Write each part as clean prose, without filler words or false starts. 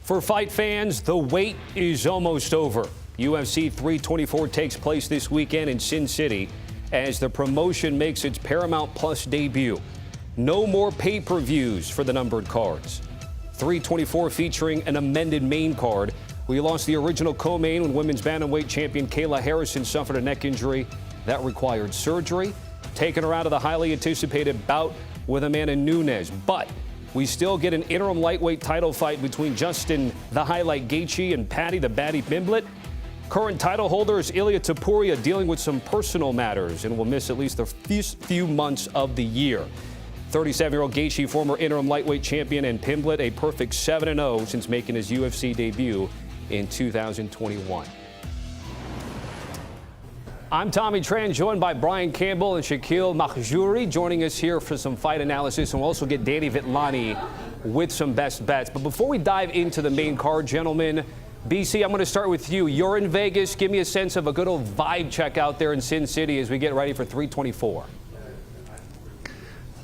For fight fans, the wait is almost over. UFC 324 takes place this weekend in Sin City as the promotion makes its Paramount Plus debut. No more pay-per-views for the numbered cards. 324 featuring an amended main card. We lost the original co-main when women's bantamweight champion Kayla Harrison suffered a neck injury that required surgery, taking her out of the highly anticipated bout with Amanda Nunes. But we still get an interim lightweight title fight between Justin the Highlight Gaethje and Paddy the Baddie Pimblett. Current title holders Ilia Topuria dealing with some personal matters and will miss at least the few months of the year. 37-year-old Gaethje, former interim lightweight champion, and Pimblett a perfect 7-0 since making his UFC debut in 2021. I'm Tommy Tran, joined by Brian Campbell and Shakiel Mahjouri, joining us here for some fight analysis, and we'll also get Danny Vitlani with some best bets. But before we dive into the main card, gentlemen, BC, I'm going to start with you. You're in Vegas. Give me a sense of a good old vibe check out there in Sin City as we get ready for 324.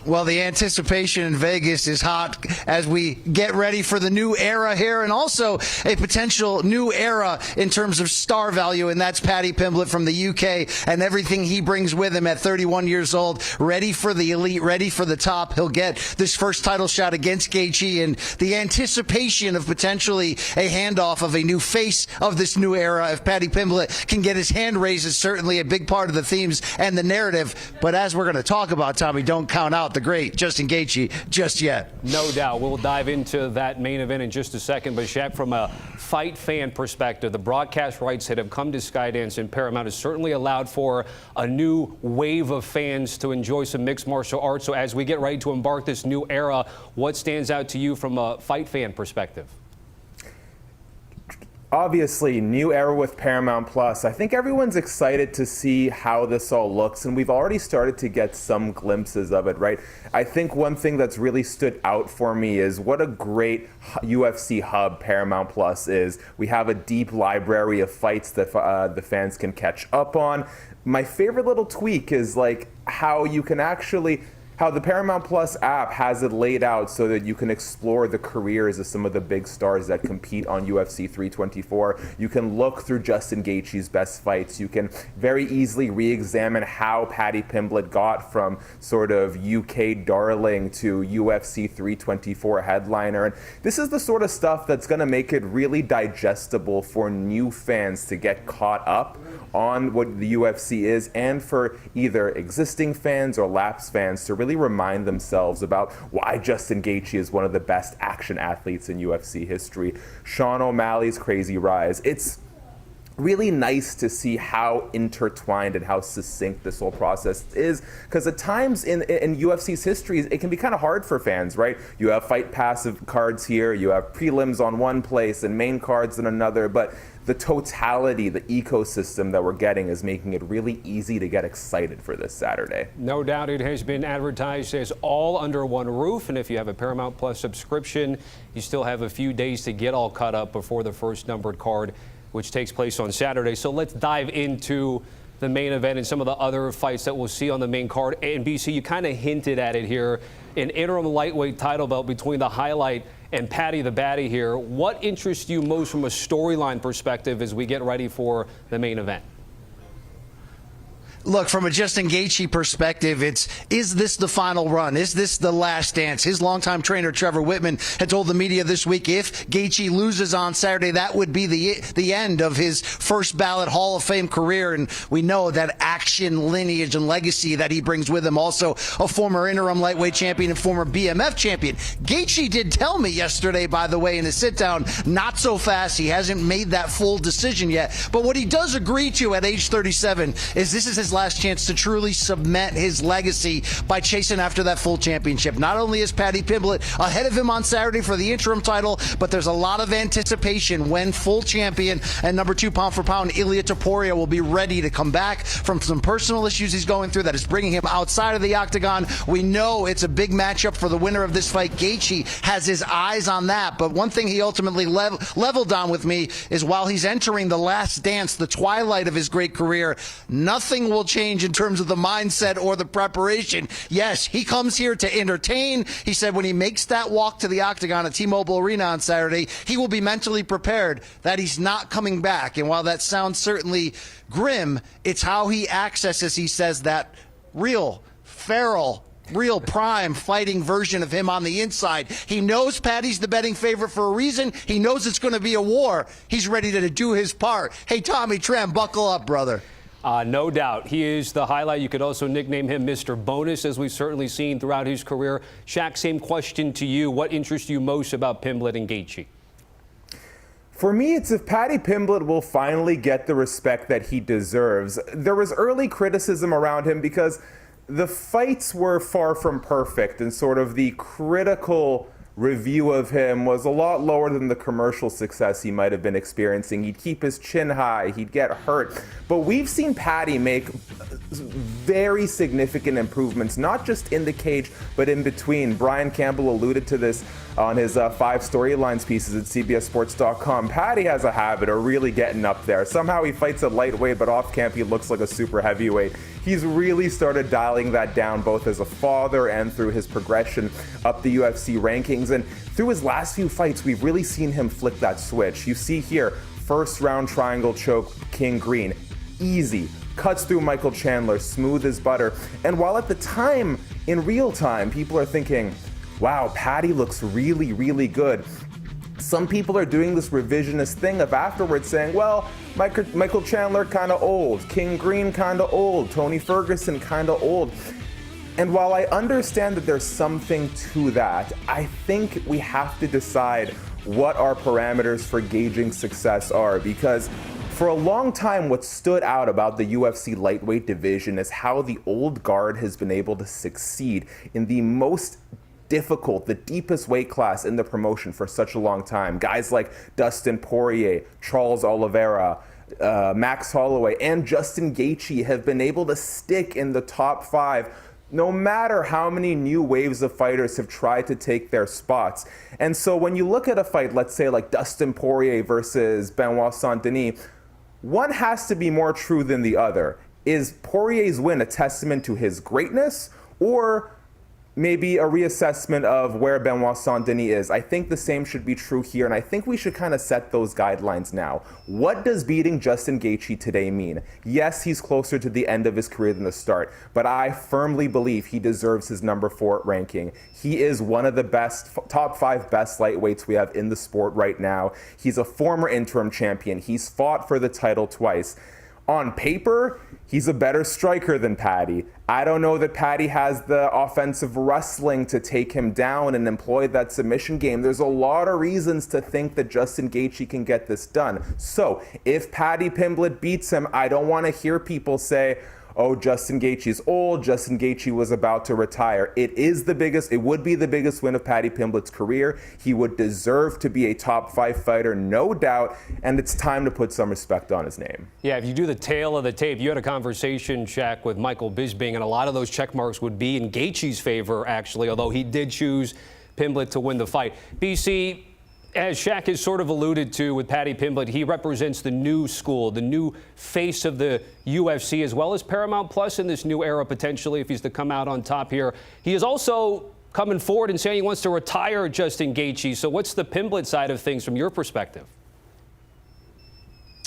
Well, the anticipation in Vegas is hot as we get ready for the new era here, and also a potential new era in terms of star value, and that's Paddy Pimblett from the UK and everything he brings with him at 31 years old, ready for the elite, ready for the top. He'll get this first title shot against Gaethje, and the anticipation of potentially a handoff of a new face of this new era. If Paddy Pimblett can get his hand raised, is certainly a big part of the themes and the narrative. But as we're going to talk about, Tommy, don't count out the great Justin Gaethje just yet. No doubt. We'll dive into that main event in just a second. But, Shaq, from a fight fan perspective, the broadcast rights that have come to Skydance and Paramount has certainly allowed for a new wave of fans to enjoy some mixed martial arts. So as we get ready to embark this new era, what stands out to you from a fight fan perspective? Obviously, new era with Paramount Plus. I think everyone's excited to see how this all looks, and we've already started to get some glimpses of it, right? I think one thing that's really stood out for me is what a great UFC hub Paramount Plus is. We have a deep library of fights that the fans can catch up on. My favorite little tweak is like how you can actually... how the Paramount Plus app has it laid out so that you can explore the careers of some of the big stars that compete on UFC 324. You can look through Justin Gaethje's best fights. You can very easily re-examine how Paddy Pimblett got from sort of UK darling to UFC 324 headliner. And this is the sort of stuff that's going to make it really digestible for new fans to get caught up on what the UFC is, and for either existing fans or lapsed fans to really remind themselves about why Justin Gaethje is one of the best action athletes in UFC history. Sean O'Malley's crazy rise. It's really nice to see how intertwined and how succinct this whole process is, because at times in UFC's history, it can be kind of hard for fans, right? You have Fight Pass cards here, you have prelims on one place and main cards in another, but the totality, the ecosystem that we're getting is making it really easy to get excited for this Saturday. No doubt it has been advertised as all under one roof, and if you have a Paramount Plus subscription, you still have a few days to get all caught up before the first numbered card, which takes place on Saturday. So let's dive into the main event and some of the other fights that we'll see on the main card. And BC, you kind of hinted at it here, an interim lightweight title belt between the Highlight and Paddy the Baddie here. What interests you most from a storyline perspective as we get ready for the main event? Look, from a Justin Gaethje perspective, is this the final run? Is this the last dance? His longtime trainer, Trevor Whitman, had told the media this week if Gaethje loses on Saturday, that would be the end of his first ballot Hall of Fame career. And we know that action, lineage, and legacy that he brings with him. Also, a former interim lightweight champion and former BMF champion. Gaethje did tell me yesterday, by the way, in a sit-down, not so fast. He hasn't made that full decision yet. But what he does agree to at age 37 is this is his last chance to truly cement his legacy by chasing after that full championship. Not only is Paddy Pimblett ahead of him on Saturday for the interim title, but there's a lot of anticipation when full champion and number 2 pound for pound Ilia Topuria will be ready to come back from some personal issues he's going through that is bringing him outside of the octagon. We know it's a big matchup for the winner of this fight. Gaethje has his eyes on that, but one thing he ultimately leveled on with me is while he's entering the last dance, the twilight of his great career, nothing will will change in terms of the mindset or the preparation. Yes, he comes here to entertain. He said when he makes that walk to the octagon at T-Mobile Arena on Saturday, he will be mentally prepared that he's not coming back. And while that sounds certainly grim, it's how he accesses, he says, that real, feral, real prime fighting version of him on the inside. He knows Paddy's the betting favorite for a reason. He knows it's going to be a war. He's ready to do his part. Hey, Tommy Tran, buckle up, brother. No doubt. He is the highlight. You could also nickname him Mr. Bonus, as we've certainly seen throughout his career. Shaq, same question to you. What interests you most about Pimblett and Gaethje? For me, it's if Paddy Pimblett will finally get the respect that he deserves. There was early criticism around him because the fights were far from perfect, and sort of the critical review of him was a lot lower than the commercial success he might have been experiencing. He'd keep his chin high, he'd get hurt. But we've seen Paddy make very significant improvements, not just in the cage, but in between. Brian Campbell alluded to this on his 5 storylines pieces at CBSSports.com. Paddy has a habit of really getting up there. Somehow he fights at lightweight, but off camp he looks like a super heavyweight. He's really started dialing that down, both as a father and through his progression up the UFC rankings. And through his last few fights, we've really seen him flip that switch. You see here, first round triangle choke, King Green. Easy. Cuts through Michael Chandler, smooth as butter. And while at the time, in real time, people are thinking, wow, Paddy looks really, really good, some people are doing this revisionist thing of afterwards saying, well, Michael Chandler kind of old, King Green kind of old, Tony Ferguson kind of old. And while I understand that there's something to that, I think we have to decide what our parameters for gauging success are, because for a long time, what stood out about the UFC lightweight division is how the old guard has been able to succeed in the most difficult, the deepest weight class in the promotion for such a long time. Guys like Dustin Poirier, Charles Oliveira, Max Holloway, and Justin Gaethje have been able to stick in the top 5 no matter how many new waves of fighters have tried to take their spots. And so when you look at a fight, let's say like Dustin Poirier versus Benoit Saint-Denis, one has to be more true than the other. Is Poirier's win a testament to his greatness, or maybe a reassessment of where Benoit Saint-Denis is? I think the same should be true here, and I think we should kind of set those guidelines now. What does beating Justin Gaethje today mean? Yes, he's closer to the end of his career than the start, but I firmly believe he deserves his number 4 ranking. He is one of the best, top 5 best lightweights we have in the sport right now. He's a former interim champion. He's fought for the title twice. On paper, he's a better striker than Paddy. I don't know that Paddy has the offensive wrestling to take him down and employ that submission game. There's a lot of reasons to think that Justin Gaethje can get this done. So if Paddy Pimblett beats him, I don't want to hear people say, oh, Justin Gaethje's old, Justin Gaethje was about to retire. It would be the biggest win of Paddy Pimblett's career. He would deserve to be a top 5 fighter, no doubt, and it's time to put some respect on his name. Yeah, if you do the tail of the tape, you had a conversation, Shaq, with Michael Bisping, and a lot of those check marks would be in Gaethje's favor, actually, although he did choose Pimblett to win the fight. BC, as Shaq has sort of alluded to with Paddy Pimblett, he represents the new school, the new face of the UFC, as well as Paramount Plus in this new era, potentially, if he's to come out on top here. He is also coming forward and saying he wants to retire Justin Gaethje. So what's the Pimblett side of things from your perspective?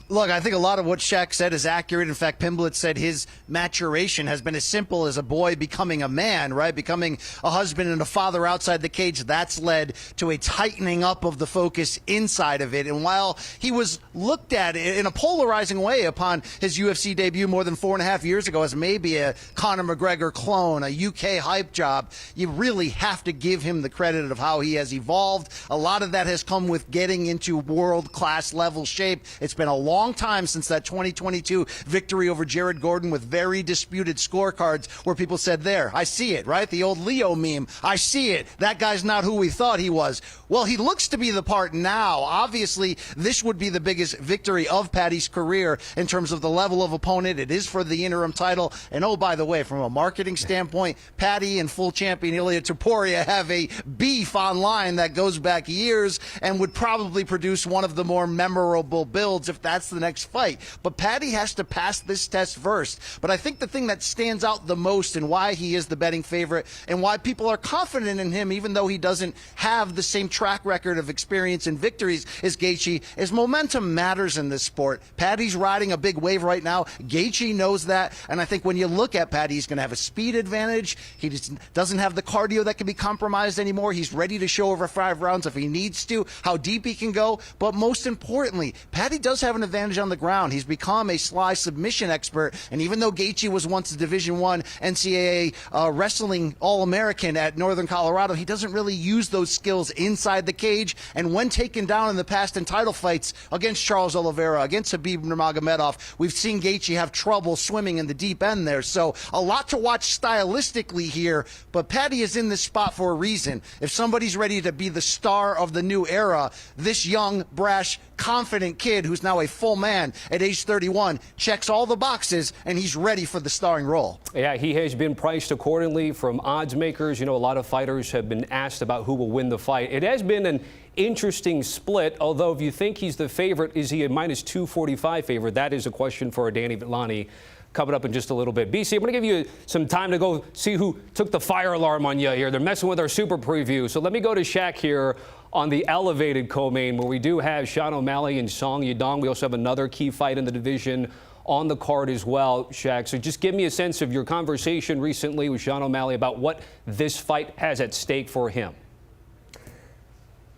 Look, I think a lot of what Shaq said is accurate. In fact, Pimblett said his maturation has been as simple as a boy becoming a man, right? Becoming a husband and a father outside the cage. That's led to a tightening up of the focus inside of it. And while he was looked at in a polarizing way upon his UFC debut more than 4.5 years ago as maybe a Conor McGregor clone, a UK hype job, you really have to give him the credit of how he has evolved. A lot of that has come with getting into world-class level shape. It's been a long time since that 2022 victory over Jared Gordon with very disputed scorecards where people said, there, I see it, right? The old Leo meme. I see it. That guy's not who we thought he was. Well, he looks to be the part now. Obviously, this would be the biggest victory of Paddy's career in terms of the level of opponent. It is for the interim title. And oh, by the way, from a marketing standpoint, Paddy and full champion Ilia Topuria have a beef online that goes back years and would probably produce one of the more memorable builds if that's that's the next fight. But Paddy has to pass this test first. But I think the thing that stands out the most and why he is the betting favorite and why people are confident in him, even though he doesn't have the same track record of experience and victories as Gaethje, is momentum matters in this sport. Paddy's riding a big wave right now. Gaethje knows that. And I think when you look at Paddy, he's going to have a speed advantage. He just doesn't have the cardio that can be compromised anymore. He's ready to show over 5 rounds if he needs to, how deep he can go. But most importantly, Paddy does have an advantage on the ground. He's become a sly submission expert. And even though Gaethje was once a Division I NCAA wrestling All-American at Northern Colorado, he doesn't really use those skills inside the cage. And when taken down in the past in title fights against Charles Oliveira, against Khabib Nurmagomedov, we've seen Gaethje have trouble swimming in the deep end there. So a lot to watch stylistically here, but Paddy is in this spot for a reason. If somebody's ready to be the star of the new era, this young, brash, confident kid who's now a full man at age 31 checks all the boxes, and he's ready for the starring role. Yeah, he has been priced accordingly from odds makers. You know, a lot of fighters have been asked about who will win the fight. It has been an interesting split, although if you think he's the favorite, is he a minus 245 favorite? That is a question for Danny Vitlani coming up in just a little bit. BC, I'm going to give you some time to go see who took the fire alarm on you here. They're messing with our super preview. So let me go to Shaq here on the elevated co-main, where we do have Sean O'Malley and Song Yadong. We also have another key fight in the division on the card as well, Shaq. So just give me a sense of your conversation recently with Sean O'Malley about what this fight has at stake for him.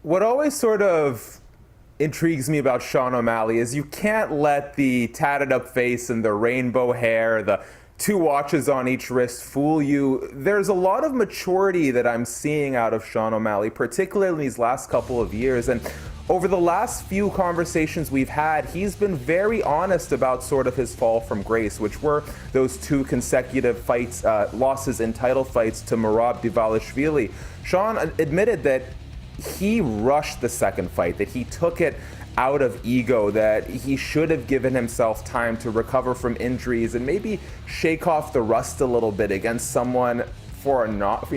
What always sort of intrigues me about Sean O'Malley is you can't let the tatted up face and the rainbow hair, the 2 watches on each wrist fool you. There's a lot of maturity that I'm seeing out of Sean O'Malley, particularly in these last couple of years. And over the last few conversations we've had, he's been very honest about sort of his fall from grace, which were those 2 consecutive fights, losses in title fights to Merab Dvalishvili. Sean admitted that he rushed the second fight, that he took it out of ego, that he should have given himself time to recover from injuries and maybe shake off the rust a little bit against someone for not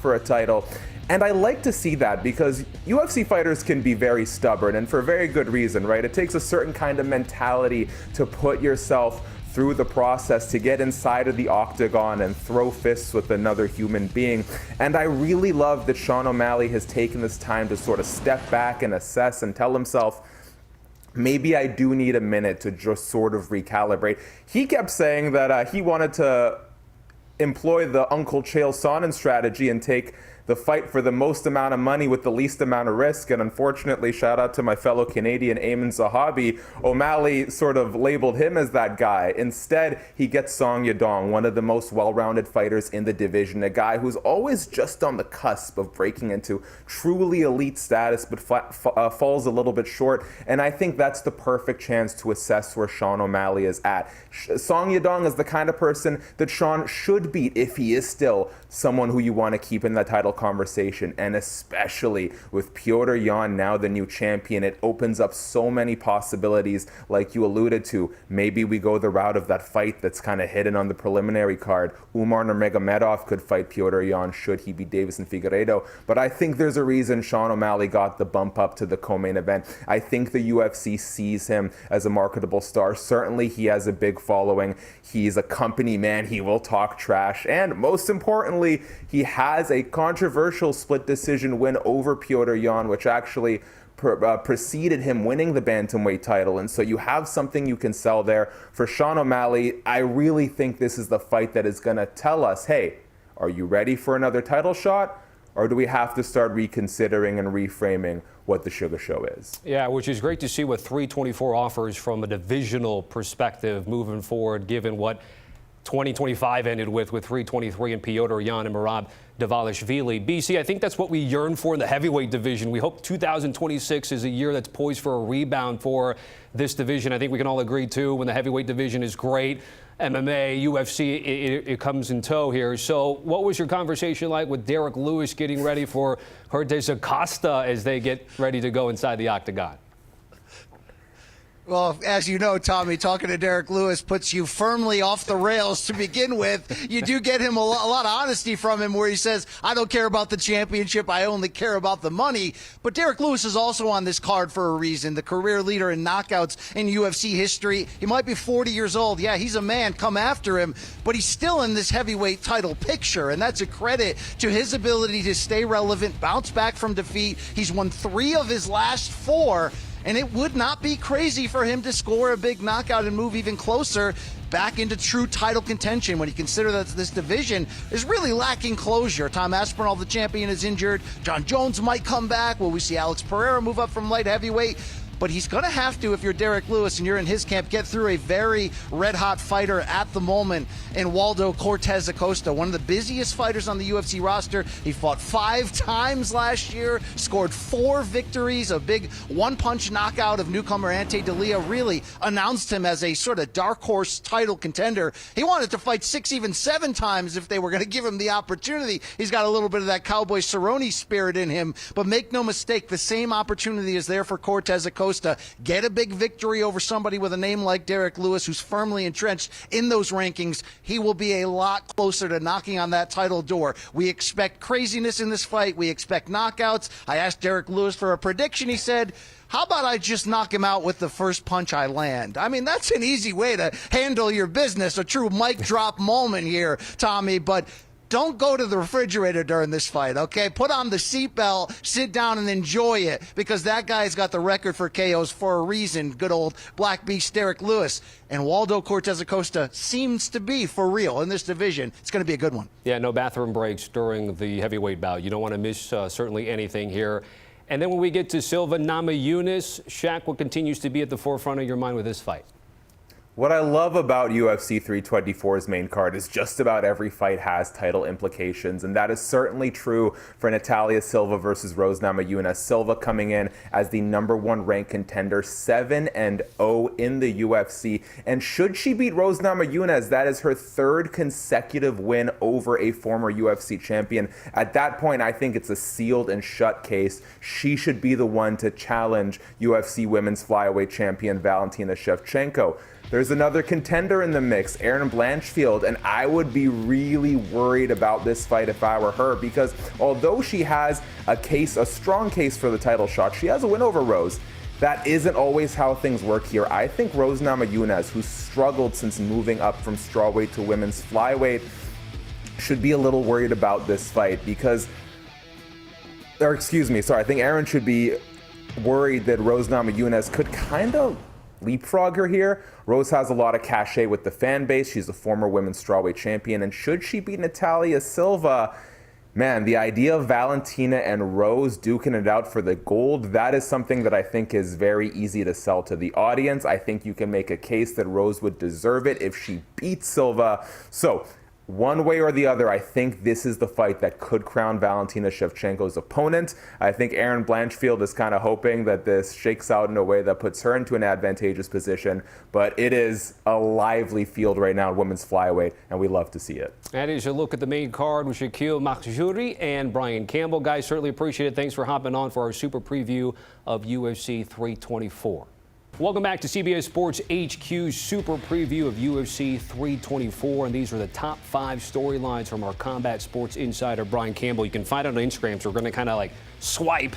for a title. And I like to see that because UFC fighters can be very stubborn, and for a very good reason, right? It takes a certain kind of mentality to put yourself through the process to get inside of the octagon and throw fists with another human being. And I really love that Sean O'Malley has taken this time to sort of step back and assess and tell himself, maybe I do need a minute to just sort of recalibrate. He kept saying that he wanted to employ the Uncle Chael Sonnen strategy and take the fight for the most amount of money with the least amount of risk. And unfortunately, shout out to my fellow Canadian Ayman Zahabi, O'Malley sort of labeled him as that guy. Instead, he gets Song Yadong, one of the most well-rounded fighters in the division, a guy who's always just on the cusp of breaking into truly elite status, but falls a little bit short. And I think that's the perfect chance to assess where Sean O'Malley is at. Song Yadong is the kind of person that Sean should beat if he is still someone who you want to keep in that title conversation, and especially with Petr Yan now the new champion, it opens up so many possibilities. Like you alluded to, maybe we go the route of that fight that's kind of hidden on the preliminary card. Umar Nurmagomedov could fight Petr Yan should he beat Davison Figueiredo, but I think there's a reason Sean O'Malley got the bump up to the co-main event. I think the UFC sees him as a marketable star. Certainly he has a big following. He's a company man. He will talk trash, and most importantly, he has a controversial split decision win over Petr Yan, which actually preceded him winning the bantamweight title. And so you have something you can sell there. For Sean O'Malley, I really think this is the fight that is going to tell us, hey, are you ready for another title shot? Or do we have to start reconsidering and reframing what the Sugar Show is? Yeah, which is great to see what 324 offers from a divisional perspective moving forward, given what 2025 ended with 323 and Petr Yan and Merab Dvalishvili. BC, I think that's what we yearn for in the heavyweight division. We hope 2026 is a year that's poised for a rebound for this division. I think we can all agree, too, when the heavyweight division is great, MMA, UFC, it comes in tow here. So what was your conversation like with Derrick Lewis getting ready for Cortes-Acosta as they get ready to go inside the octagon? Well, as you know, Tommy, talking to Derrick Lewis puts you firmly off the rails to begin with. You do get him a lot of honesty from him where he says, I don't care about the championship, I only care about the money. But Derrick Lewis is also on this card for a reason, the career leader in knockouts in UFC history. He might be 40 years old. Yeah, he's a man, come after him, but he's still in this heavyweight title picture, and that's a credit to his ability to stay relevant, bounce back from defeat. He's won 3 of his last 4. And it would not be crazy for him to score a big knockout and move even closer back into true title contention when you consider that this division is really lacking closure. Tom Aspinall, the champion, is injured. John Jones might come back. Will we see Alex Pereira move up from light heavyweight? But he's going to have to, if you're Derrick Lewis and you're in his camp, get through a very red-hot fighter at the moment in Waldo Cortes-Acosta, one of the busiest fighters on the UFC roster. He fought 5 times last year, scored 4 victories, a big one-punch knockout of newcomer Ante D'Elia really announced him as a sort of dark horse title contender. He wanted to fight 6, even 7 times if they were going to give him the opportunity. He's got a little bit of that Cowboy Cerrone spirit in him, but make no mistake, the same opportunity is there for Cortes-Acosta. Get a big victory over somebody with a name like Derrick Lewis, who's firmly entrenched in those rankings. He will be a lot closer to knocking on that title door. We expect craziness in this fight. We expect knockouts. I asked Derrick Lewis for a prediction. He said, how about I just knock him out with the first punch I land? I mean, that's an easy way to handle your business, a true mic drop moment here, Tommy, but don't go to the refrigerator during this fight, okay? Put on the seatbelt, sit down, and enjoy it, because that guy's got the record for KOs for a reason, good old Black Beast Derrick Lewis. And Waldo Cortes-Acosta seems to be for real in this division. It's going to be a good one. Yeah, no bathroom breaks during the heavyweight bout. You don't want to miss certainly anything here. And then when we get to Silva, Namajunas, Shaq, what continues to be at the forefront of your mind with this fight? What I love about UFC 324's main card is just about every fight has title implications, and that is certainly true for Natalia Silva versus Rose Namajunas. Silva coming in as the #1 ranked contender, 7-0 in the UFC, and should she beat Rose Namajunas, that is her 3rd consecutive win over a former UFC champion. At that point, I think it's a sealed and shut case. She should be the one to challenge UFC women's flyweight champion Valentina Shevchenko. There's another contender in the mix, Erin Blanchfield, and I would be really worried about this fight if I were her, because although she has a strong case for the title shot, she has a win over Rose. That isn't always how things work here. I think Rose Namajunas, who's struggled since moving up from strawweight to women's flyweight, should be a little worried about this fight because, I think Erin should be worried that Rose Namajunas could kind of leapfrog her here. Rose has a lot of cachet with the fan base. She's a former women's strawweight champion, and should she beat Natalia Silva, man, the idea of Valentina and Rose duking it out for the gold, that is something that I think is very easy to sell to the audience. I think you can make a case that Rose would deserve it if she beats Silva. So one way or the other, I think this is the fight that could crown Valentina Shevchenko's opponent. I think Erin Blanchfield is kind of hoping that this shakes out in a way that puts her into an advantageous position, but it is a lively field right now in women's flyweight, and we love to see it. That is a look at the main card with Shakiel, Mahjouri, and Brian Campbell. Guys, certainly appreciate it. Thanks for hopping on for our super preview of UFC 324. Welcome back to CBS Sports HQ's super preview of UFC 324, and these are the top 5 storylines from our Combat Sports insider, Brian Campbell. You can find it on Instagram, so we're going to kind of like swipe.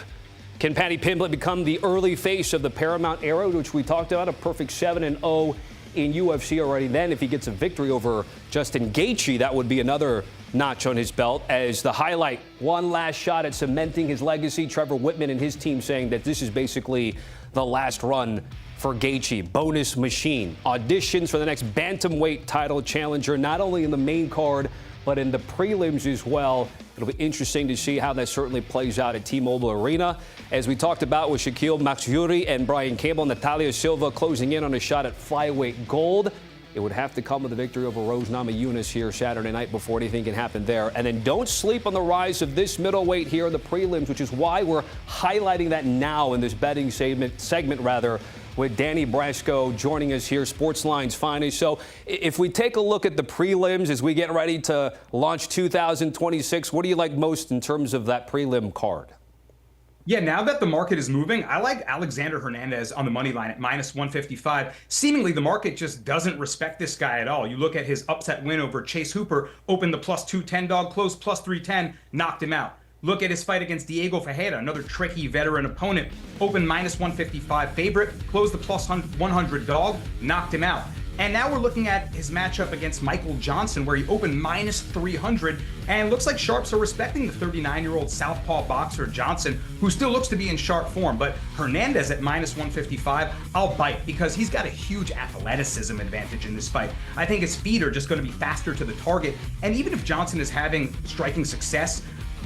Can Paddy Pimblett become the early face of the Paramount era, which we talked about, a perfect 7-0 in UFC already? Then if he gets a victory over Justin Gaethje, that would be another notch on his belt. As the highlight, one last shot at cementing his legacy. Trevor Whitman and his team saying that this is basically the last run for Gaethje. Bonus machine. Auditions for the next bantamweight title challenger, not only in the main card, but in the prelims as well. It'll be interesting to see how that certainly plays out at T-Mobile Arena. As we talked about with Shakiel, Mahjouri, and Brian Campbell, Natalia Silva closing in on a shot at flyweight gold. It would have to come with a victory over Rose Namajunas here Saturday night before anything can happen there. And then don't sleep on the rise of this middleweight here in the prelims, which is why we're highlighting that now in this betting segment with Danny Brasco joining us here, Sportsline's finest. So if we take a look at the prelims as we get ready to launch 2026, what do you like most in terms of that prelim card? Yeah, now that the market is moving, I like Alexander Hernandez on the money line at minus 155. Seemingly, the market just doesn't respect this guy at all. You look at his upset win over Chase Hooper, opened the plus 210 dog, closed plus 310, knocked him out. Look at his fight against Diego Ferreira, another tricky veteran opponent, opened minus 155 favorite, closed the plus 100 dog, knocked him out. And now we're looking at his matchup against Michael Johnson, where he opened minus 300, and looks like sharps are respecting the 39-year-old southpaw boxer Johnson, who still looks to be in sharp form. But Hernandez at minus 155, I'll bite, because he's got a huge athleticism advantage in this fight. I think his feet are just going to be faster to the target, and even if Johnson is having striking success,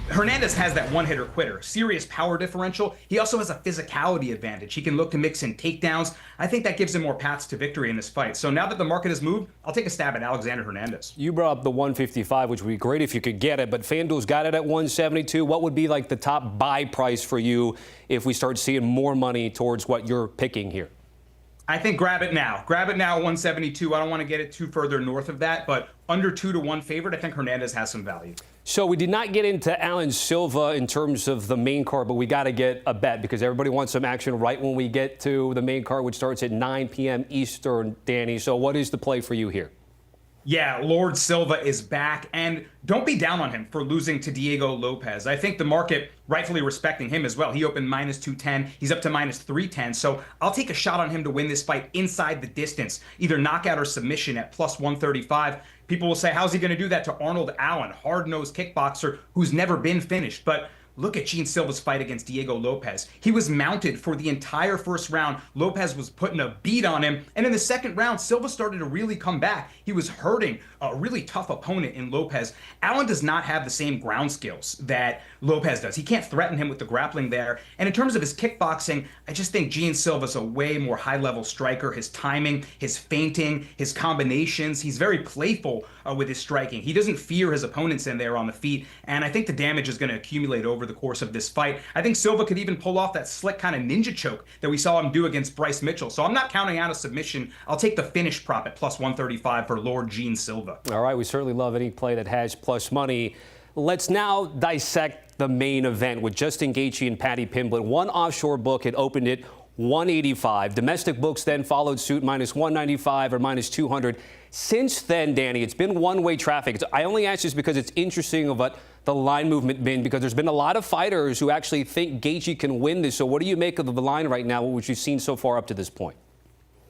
Hernandez has that one-hitter quitter, serious power differential. He also has a physicality advantage. He can look to mix in takedowns. I think that gives him more paths to victory in this fight. So now that the market has moved, I'll take a stab at Alexander Hernandez. You brought up the 155, which would be great if you could get it, but FanDuel's got it at 172. What would be like the top buy price for you if we start seeing more money towards what you're picking here? I think grab it now. Grab it now, 172. I don't want to get it too further north of that, but under 2-1 favorite, I think Hernandez has some value. So we did not get into Alan Silva in terms of the main card, but we got to get a bet because everybody wants some action right when we get to the main card, which starts at 9 p.m. Eastern, Danny. So what is the play for you here? Yeah, Lord Silva is back, and don't be down on him for losing to Diego Lopez. I think the market rightfully respecting him as well. He opened minus 210. He's up to minus 310. So I'll take a shot on him to win this fight inside the distance, either knockout or submission at plus 135. People will say, how's he going to do that to Arnold Allen, hard-nosed kickboxer who's never been finished? But look at Gene Silva's fight against Diego Lopez. He was mounted for the entire first round. Lopez was putting a beat on him. And in the second round, Silva started to really come back. He was hurting a really tough opponent in Lopez. Allen does not have the same ground skills that Lopez does. He can't threaten him with the grappling there. And in terms of his kickboxing, I just think Gene Silva's a way more high-level striker. His timing, his feinting, his combinations, he's very playful with his striking. He doesn't fear his opponents in there on the feet. And I think the damage is going to accumulate over the course of this fight. I think Silva could even pull off that slick kind of ninja choke that we saw him do against Bryce Mitchell. So I'm not counting out a submission. I'll take the finish prop at plus 135 for Lord Gene Silva. All right, we certainly love any play that has plus money. Let's now dissect the main event with Justin Gaethje and Paddy Pimblett. One offshore book had opened it 185. Domestic books then followed suit, minus 195 or minus 200. Since then, Danny, it's been one-way traffic. I only ask this because it's interesting of what the line movement been, because there's been a lot of fighters who actually think Gaethje can win this. So what do you make of the line right now, which you've seen so far up to this point?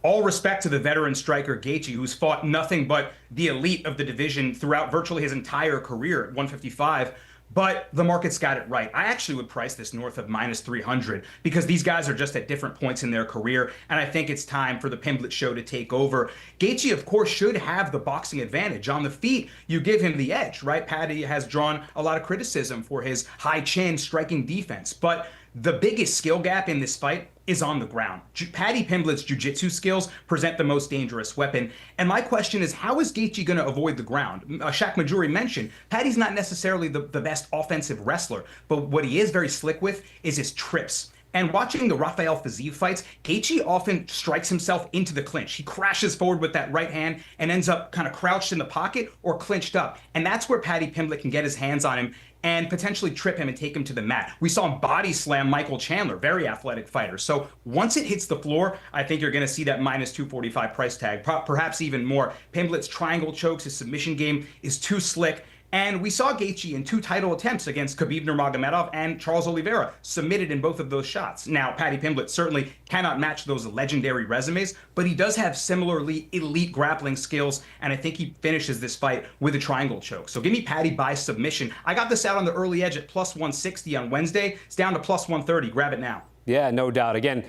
All respect to the veteran striker Gaethje, who's fought nothing but the elite of the division throughout virtually his entire career at 155. But the market's got it right. I actually would price this north of minus 300 because these guys are just at different points in their career, and I think it's time for the Pimblett show to take over. Gaethje, of course, should have the boxing advantage. On the feet, you give him the edge, right? Paddy has drawn a lot of criticism for his high chin striking defense, but the biggest skill gap in this fight is on the ground. Paddy Pimblett's jiu-jitsu skills present the most dangerous weapon. And my question is, how is Gaethje going to avoid the ground? Shaq Mahjouri mentioned, Paddy's not necessarily the best offensive wrestler, but what he is very slick with is his trips. And watching the Rafael Fiziev fights, Gaethje often strikes himself into the clinch. He crashes forward with that right hand and ends up kind of crouched in the pocket or clinched up. And that's where Paddy Pimblett can get his hands on him and potentially trip him and take him to the mat. We saw him body slam Michael Chandler, very athletic fighter. So once it hits the floor, I think you're going to see that minus 245 price tag, perhaps even more. Pimblett's triangle chokes, his submission game is too slick. And we saw Gaethje in 2 title attempts against Khabib Nurmagomedov and Charles Oliveira, submitted in both of those shots. Now, Paddy Pimblett certainly cannot match those legendary resumes, but he does have similarly elite grappling skills, and I think he finishes this fight with a triangle choke. So give me Paddy by submission. I got this out on the early edge at plus 160 on Wednesday. It's down to plus 130. Grab it now. Yeah, no doubt. Again,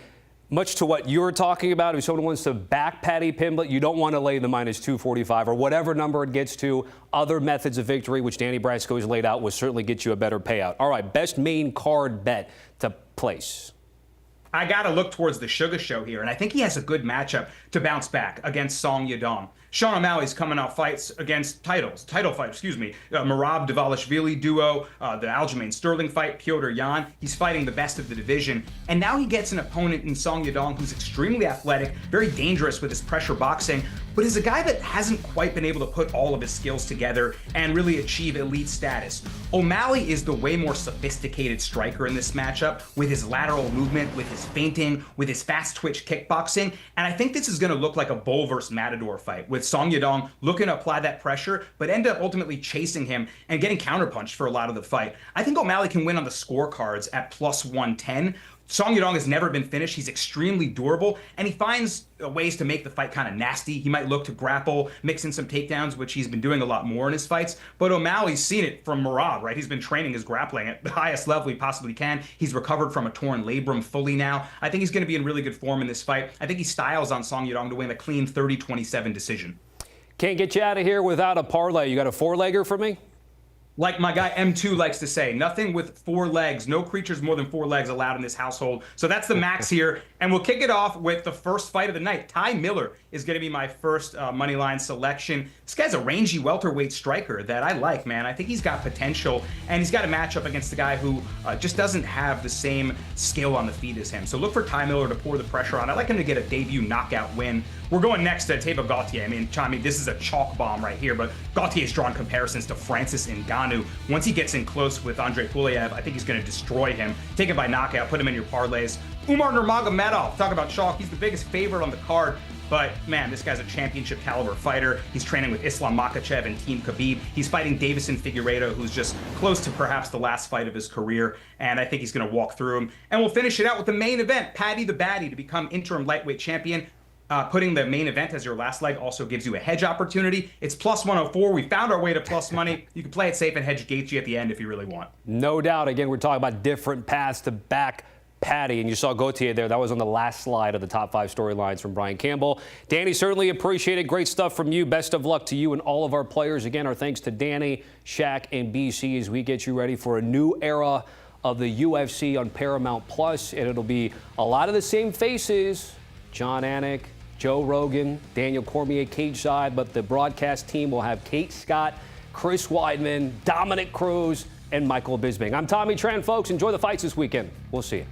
much to what you're talking about, if someone wants to back Paddy Pimblett, you don't want to lay the minus 245 or whatever number it gets to. Other methods of victory, which Danny Brasco has laid out, will certainly get you a better payout. All right, best main card bet to place. I got to look towards the Sugar Show here, and I think he has a good matchup to bounce back against Song Yadong. Sean O'Malley's coming off fights against title fight, Merab Dvalishvili duo, the Aljamain Sterling fight, Petr Yan. He's fighting the best of the division, and now he gets an opponent in Song Yadong who's extremely athletic, very dangerous with his pressure boxing, but is a guy that hasn't quite been able to put all of his skills together and really achieve elite status. O'Malley is the way more sophisticated striker in this matchup with his lateral movement, with his feinting, with his fast twitch kickboxing, and I think this is going to look like a bull versus matador fight with Song Yadong looking to apply that pressure, but end up ultimately chasing him and getting counterpunched for a lot of the fight. I think O'Malley can win on the scorecards at plus 110. Song Yadong has never been finished. He's extremely durable, and he finds ways to make the fight kind of nasty. He might look to grapple, mix in some takedowns, which he's been doing a lot more in his fights. But O'Malley's seen it from Merab, right? He's been training his grappling at the highest level he possibly can. He's recovered from a torn labrum fully now. I think he's going to be in really good form in this fight. I think he styles on Song Yadong to win a clean 30-27 decision. Can't get you out of here without a parlay. You got a four-legger for me? Like my guy M2 likes to say, nothing with four legs, no creatures more than four legs allowed in this household. So that's the max here. And we'll kick it off with the first fight of the night. Ty Miller is going to be my first money line selection. This guy's a rangy welterweight striker that I like, man. I think he's got potential, and he's got a matchup against a guy who just doesn't have the same skill on the feet as him. So look for Ty Miller to pour the pressure on. I like him to get a debut knockout win. We're going next to Teva Gaethje. I mean, Chami, this is a chalk bomb right here, but Gaethje's drawn comparisons to Francis Ngannou. Once he gets in close with Andre Pulayev, I think he's going to destroy him. Take it by knockout, put him in your parlays. Umar Nurmagomedov, talk about chalk. He's the biggest favorite on the card. But, man, this guy's a championship caliber fighter. He's training with Islam Makhachev and Team Khabib. He's fighting Davison Figueiredo, who's just close to perhaps the last fight of his career. And I think he's going to walk through him. And we'll finish it out with the main event. Paddy the Baddy to become interim lightweight champion. Putting the main event as your last leg also gives you a hedge opportunity. It's plus 104. We found our way to plus money. You can play it safe and hedge Gaethje at the end if you really want. No doubt. Again, we're talking about different paths to back Paddy, and you saw Gaethje there. That was on the last slide of the top 5 storylines from Brian Campbell. Danny, certainly appreciate it. Great stuff from you. Best of luck to you and all of our players. Again, our thanks to Danny, Shaq, and BC as we get you ready for a new era of the UFC on Paramount Plus, and it'll be a lot of the same faces. John Anik, Joe Rogan, Daniel Cormier cage side, but the broadcast team will have Kate Scott, Chris Weidman, Dominic Cruz, and Michael Bisping. I'm Tommy Tran, folks. Enjoy the fights this weekend. We'll see you.